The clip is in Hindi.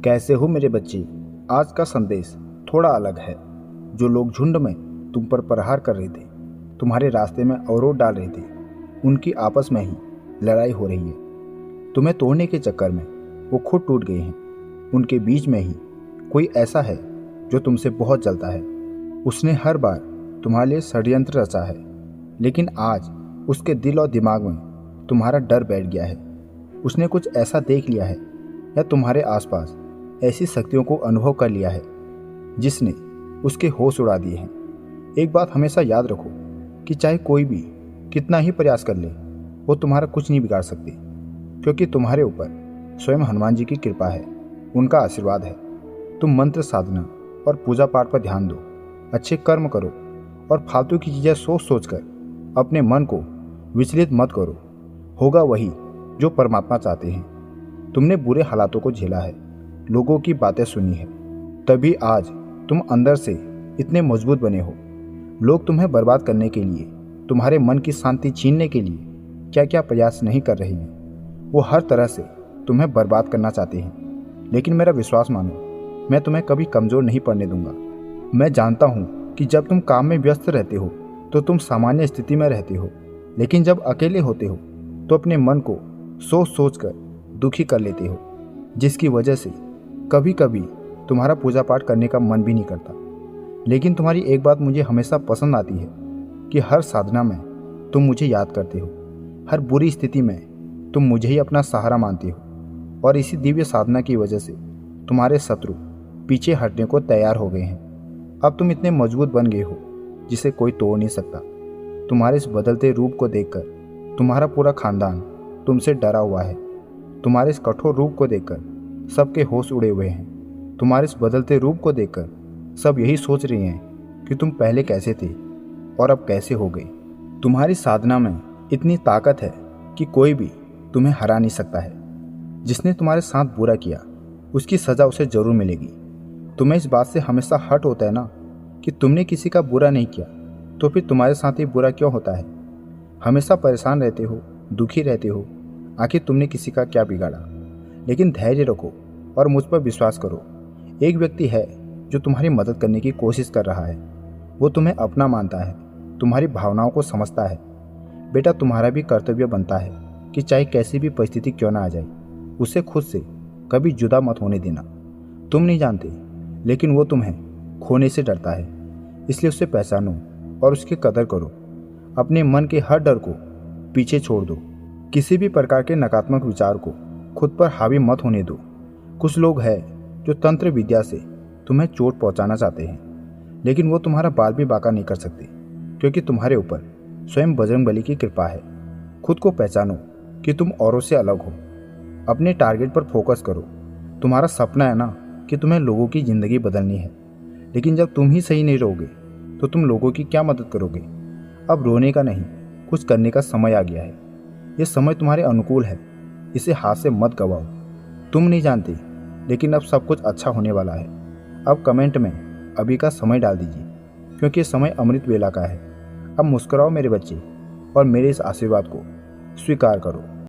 कैसे हो मेरे बच्चे। आज का संदेश थोड़ा अलग है। जो लोग झुंड में तुम पर प्रहार कर रहे थे, तुम्हारे रास्ते में अवरोध डाल रहे थे, उनकी आपस में ही लड़ाई हो रही है। तुम्हें तोड़ने के चक्कर में वो खुद टूट गए हैं। उनके बीच में ही कोई ऐसा है जो तुमसे बहुत जलता है। उसने हर बार तुम्हारे लिए षड्यंत्र रचा है, लेकिन आज उसके दिल और दिमाग में तुम्हारा डर बैठ गया है। उसने कुछ ऐसा देख लिया है या तुम्हारे आसपास ऐसी शक्तियों को अनुभव कर लिया है जिसने उसके होश उड़ा दिए हैं। एक बात हमेशा याद रखो कि चाहे कोई भी कितना ही प्रयास कर ले, वो तुम्हारा कुछ नहीं बिगाड़ सकते, क्योंकि तुम्हारे ऊपर स्वयं हनुमान जी की कृपा है, उनका आशीर्वाद है। तुम मंत्र साधना और पूजा पाठ पर ध्यान दो, अच्छे कर्म करो और फालतू की चीज़ें सोच सोच कर अपने मन को विचलित मत करो। होगा वही जो परमात्मा चाहते हैं। तुमने बुरे हालातों को झेला है, लोगों की बातें सुनी है, तभी आज तुम अंदर से इतने मजबूत बने हो। लोग तुम्हें बर्बाद करने के लिए, तुम्हारे मन की शांति छीनने के लिए क्या क्या प्रयास नहीं कर रहे हैं। वो हर तरह से तुम्हें बर्बाद करना चाहते हैं, लेकिन मेरा विश्वास मानो, मैं तुम्हें कभी कमज़ोर नहीं पड़ने दूंगा। मैं जानता हूँ कि जब तुम काम में व्यस्त रहते हो तो तुम सामान्य स्थिति में रहते हो, लेकिन जब अकेले होते हो तो अपने मन को सोच सोच कर दुखी कर लेते हो, जिसकी वजह से कभी कभी तुम्हारा पूजा पाठ करने का मन भी नहीं करता। लेकिन तुम्हारी एक बात मुझे हमेशा पसंद आती है कि हर साधना में तुम मुझे याद करते हो, हर बुरी स्थिति में तुम मुझे ही अपना सहारा मानते हो, और इसी दिव्य साधना की वजह से तुम्हारे शत्रु पीछे हटने को तैयार हो गए हैं। अब तुम इतने मजबूत बन गए हो जिसे कोई तोड़ नहीं सकता। तुम्हारे इस बदलते रूप को देखकर तुम्हारा पूरा खानदान तुमसे डरा हुआ है। तुम्हारे इस कठोर रूप को देखकर सबके होश उड़े हुए हैं। तुम्हारे इस बदलते रूप को देखकर सब यही सोच रहे हैं कि तुम पहले कैसे थे और अब कैसे हो गए। तुम्हारी साधना में इतनी ताकत है कि कोई भी तुम्हें हरा नहीं सकता है। जिसने तुम्हारे साथ बुरा किया उसकी सज़ा उसे जरूर मिलेगी। तुम्हें इस बात से हमेशा हर्ट होता है ना कि तुमने किसी का बुरा नहीं किया, तो फिर तुम्हारे साथ ही बुरा क्यों होता है। हमेशा परेशान रहते हो, दुखी रहते हो, आखिर तुमने किसी का क्या बिगाड़ा। लेकिन धैर्य रखो और मुझ पर विश्वास करो। एक व्यक्ति है जो तुम्हारी मदद करने की कोशिश कर रहा है। वो तुम्हें अपना मानता है, तुम्हारी भावनाओं को समझता है। बेटा, तुम्हारा भी कर्तव्य बनता है कि चाहे कैसी भी परिस्थिति क्यों ना आ जाए, उसे खुद से कभी जुदा मत होने देना। तुम नहीं जानते, लेकिन वो तुम्हें खोने से डरता है, इसलिए उसे पहचानो और उसकी कदर करो। अपने मन के हर डर को पीछे छोड़ दो। किसी भी प्रकार के नकारात्मक विचार को खुद पर हावी मत होने दो। कुछ लोग हैं जो तंत्र विद्या से तुम्हें चोट पहुंचाना चाहते हैं, लेकिन वो तुम्हारा बाल भी बांका नहीं कर सकते, क्योंकि तुम्हारे ऊपर स्वयं बजरंगबली की कृपा है। खुद को पहचानो कि तुम औरों से अलग हो। अपने टारगेट पर फोकस करो। तुम्हारा सपना है ना कि तुम्हें लोगों की ज़िंदगी बदलनी है, लेकिन जब तुम ही सही नहीं रहोगे तो तुम लोगों की क्या मदद करोगे। अब रोने का नहीं, कुछ करने का समय आ गया है। ये समय तुम्हारे अनुकूल है, इसे हाथ से मत गवाओ। तुम नहीं जानते, लेकिन अब सब कुछ अच्छा होने वाला है। अब कमेंट में अभी का समय डाल दीजिए, क्योंकि ये समय अमृत वेला का है। अब मुस्कुराओ मेरे बच्चे और मेरे इस आशीर्वाद को स्वीकार करो।